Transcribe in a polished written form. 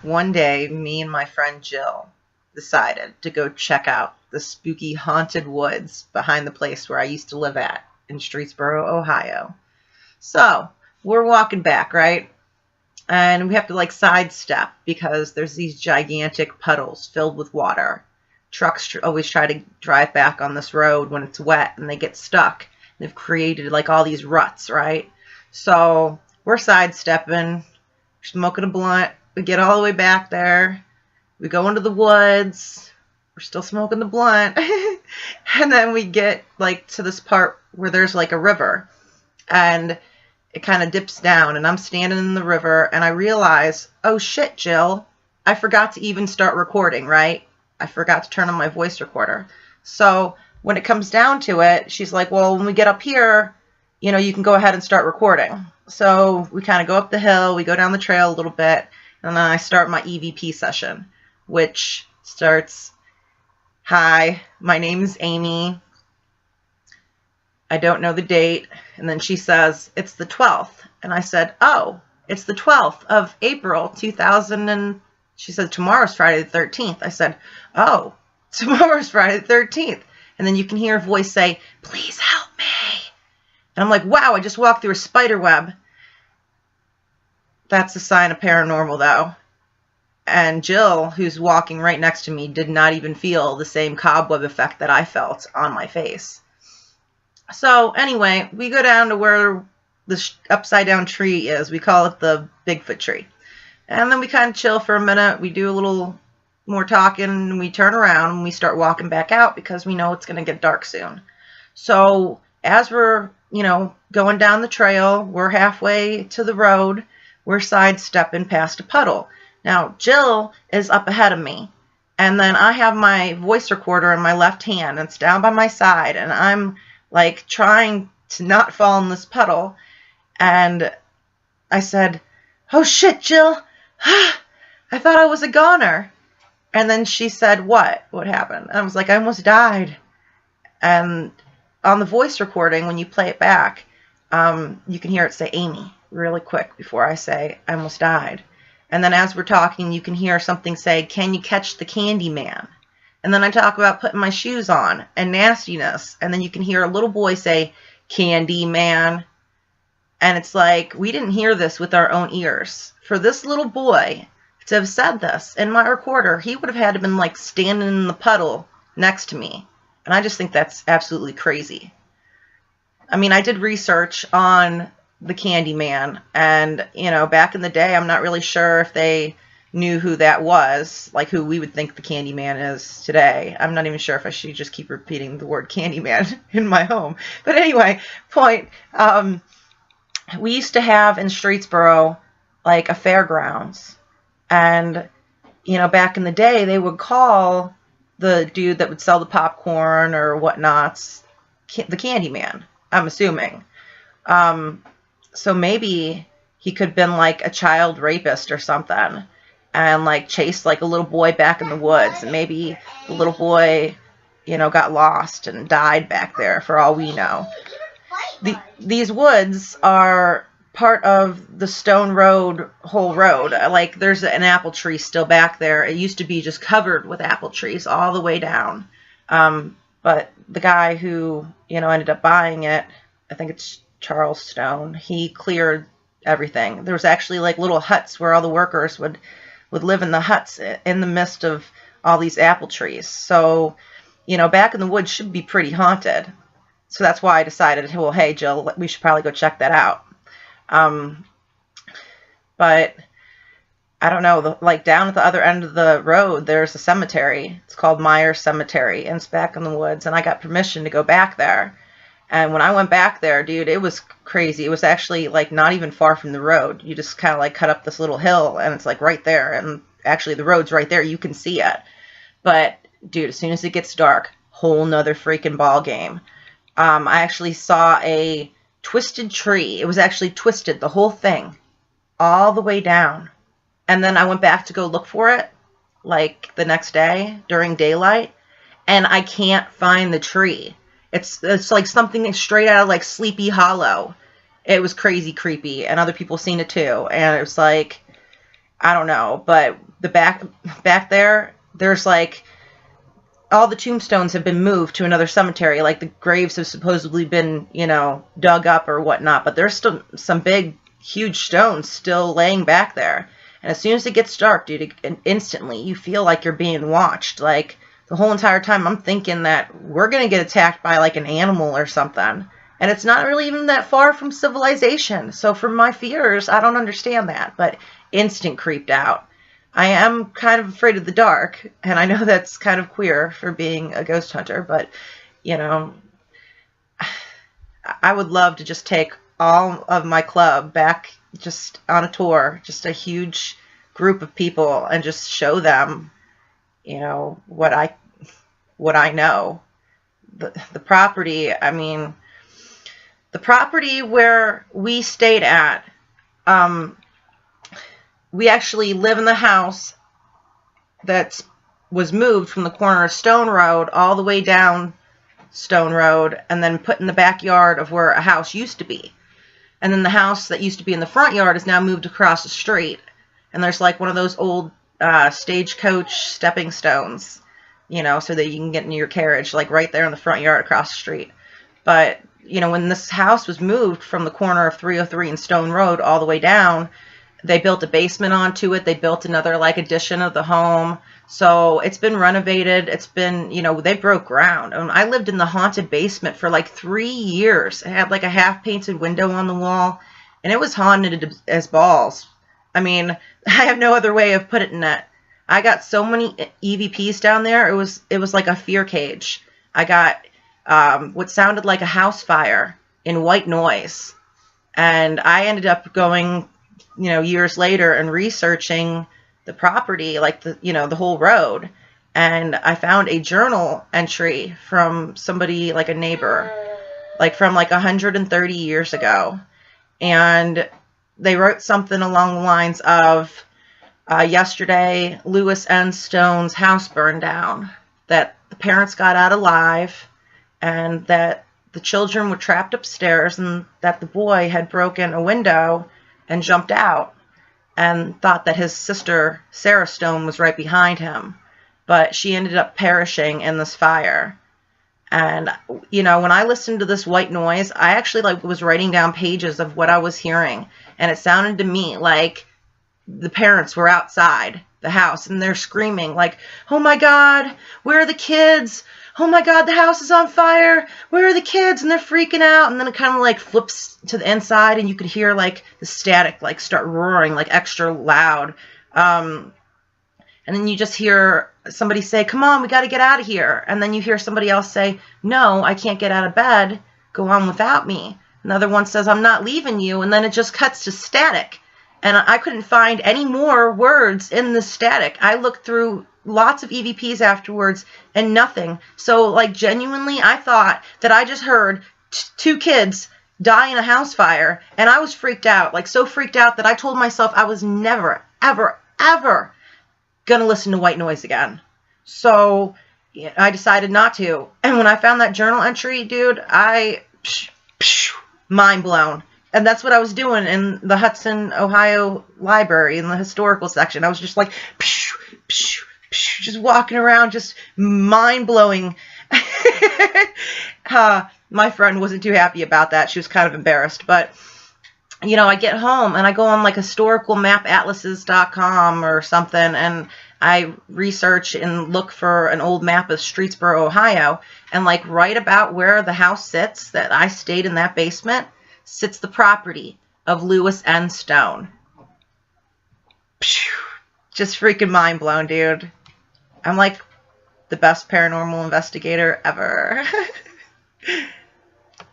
one day, me and my friend Jill decided to go check out the spooky haunted woods behind the place where I used to live at in Streetsboro, Ohio. So we're walking back, right? And we have to like sidestep because there's these gigantic puddles filled with water. Trucks always try to drive back on this road when it's wet and they get stuck. They've created like all these ruts, right? So we're sidestepping, smoking a blunt. We get all the way back there. We go into the woods. We're still smoking the blunt. And then we get like to this part where there's like a river. And it kind of dips down. And I'm standing in the river. And I realize, oh shit, Jill. I forgot to even start recording, right? I forgot to turn on my voice recorder. So when it comes down to it, she's like, well, when we get up here, you know, you can go ahead and start recording. So we kind of go up the hill. We go down the trail a little bit. And then I start my EVP session, which starts, hi, my name is Amy. I don't know the date. And then she says, it's the 12th. And I said, oh, it's the 12th of April, 2000. And she said, tomorrow's Friday the 13th. I said, oh, tomorrow's Friday the 13th. And then you can hear a voice say, please help me. And I'm like, wow, I just walked through a spider web. That's a sign of paranormal, though. And Jill, who's walking right next to me, did not even feel the same cobweb effect that I felt on my face. So anyway, we go down to where the upside down tree is. We call it the Bigfoot tree. And then we kind of chill for a minute. We do a little more talking, and we turn around and we start walking back out because we know it's going to get dark soon. So as we're, going down the trail, we're halfway to the road. We're sidestepping past a puddle. Now, Jill is up ahead of me. And then I have my voice recorder in my left hand. And it's down by my side. And I'm, like, trying to not fall in this puddle. And I said, oh, shit, Jill. I thought I was a goner. And then she said, what? What happened? And I was like, I almost died. And on the voice recording, when you play it back, you can hear it say Amy really quick before I say I almost died. And then as we're talking, you can hear something say, can you catch the candy man? And then I talk about putting my shoes on and nastiness. And then you can hear a little boy say, candy man. And it's like, we didn't hear this with our own ears. For this little boy to have said this in my recorder, he would have had to been like standing in the puddle next to me. And I just think that's absolutely crazy. I mean, I did research on the Candyman, and, back in the day, I'm not really sure if they knew who that was, like who we would think the Candyman is today. I'm not even sure if I should just keep repeating the word Candyman in my home. But anyway, point, we used to have in Streetsboro, like a fairgrounds, and, back in the day, they would call the dude that would sell the popcorn or whatnots the Candyman, I'm assuming. So maybe he could have been like a child rapist or something and like chased like a little boy back in the woods. And maybe the little boy, got lost and died back there for all we know. These woods are part of the Stone Road whole road. Like there's an apple tree still back there. It used to be just covered with apple trees all the way down. But the guy who, ended up buying it, I think it's Charles Stone, he cleared everything. There was actually like little huts where all the workers would live in the huts in the midst of all these apple trees. So, back in the woods should be pretty haunted. So that's why I decided, well, hey, Jill, we should probably go check that out. But I don't know, like down at the other end of the road, there's a cemetery. It's called Myers Cemetery, and it's back in the woods, and I got permission to go back there. And when I went back there, dude, it was crazy. It was actually like not even far from the road. You just kind of like cut up this little hill, and it's like right there. And actually the road's right there. You can see it. But dude, as soon as it gets dark, whole nother freaking ball game. I actually saw a twisted tree. It was actually twisted, the whole thing, all the way down. And then I went back to go look for it, like the next day during daylight, and I can't find the tree. It's like something straight out of like Sleepy Hollow. It was crazy creepy, and other people seen it too. And it was like, I don't know, but the back there, there's like all the tombstones have been moved to another cemetery. Like the graves have supposedly been, you know, dug up or whatnot, but there's still some big, huge stones still laying back there. And as soon as it gets dark, dude, instantly you feel like you're being watched. Like the whole entire time I'm thinking that we're going to get attacked by like an animal or something. And it's not really even that far from civilization. So for my fears, I don't understand that, but instant creeped out. I am kind of afraid of the dark, and I know that's kind of queer for being a ghost hunter, but, you know, I would love to just take all of my club back just on a tour, just a huge group of people, and just show them, you know, what I know. The property, I mean, the property where we stayed at, we actually live in the house that was moved from the corner of Stone Road all the way down Stone Road and then put in the backyard of where a house used to be. And then the house that used to be in the front yard is now moved across the street. And there's like one of those old stagecoach stepping stones, you know, so that you can get into your carriage, like right there in the front yard across the street. But, you know, when this house was moved from the corner of 303 and Stone Road all the way down, they built a basement onto it. They built another like addition of the home. So it's been renovated. It's been, you know, they broke ground. I lived in the haunted basement for like 3 years. It had like a half painted window on the wall and it was haunted as balls. I mean, I have no other way of putting it. I got so many EVPs down there. It was like a fear cage. I got what sounded like a house fire in white noise. And I ended up going, you know, years later and researching the property, like the whole road. And I found a journal entry from somebody, like a neighbor, like from like 130 years ago. And they wrote something along the lines of, yesterday, Lewis N. Stone's house burned down, that the parents got out alive, and that the children were trapped upstairs, and that the boy had broken a window and jumped out and thought that his sister, Sarah Stone, was right behind him. But she ended up perishing in this fire. And, you know, when I listened to this white noise, I actually was writing down pages of what I was hearing. And it sounded to me like the parents were outside the house and they're screaming like, "Oh my God, where are the kids? Oh my God, the house is on fire. Where are the kids?" And they're freaking out. And then it kind of like flips to the inside and you could hear like the static like start roaring like extra loud. And then you just hear somebody say, "Come on, we got to get out of here." And then you hear somebody else say, "No, I can't get out of bed. Go on without me." Another one says, "I'm not leaving you." And then it just cuts to static. And I couldn't find any more words in the static. I looked through lots of EVPs afterwards and nothing. So like genuinely, I thought that I just heard two kids die in a house fire. And I was freaked out, like so freaked out that I told myself I was never, ever, ever gonna listen to white noise again. So yeah, I decided not to. And when I found that journal entry, dude, mind blown. And that's what I was doing in the Hudson, Ohio library in the historical section. I was just like, just walking around, just mind blowing. My friend wasn't too happy about that. She was kind of embarrassed. But, you know, I get home and I go on like historicalmapatlases.com or something. And I research and look for an old map of Streetsboro, Ohio. And like right about where the house sits that I stayed in that basement sits the property of Lewis N. Stone. Just freaking mind blown, dude. I'm like the best paranormal investigator ever.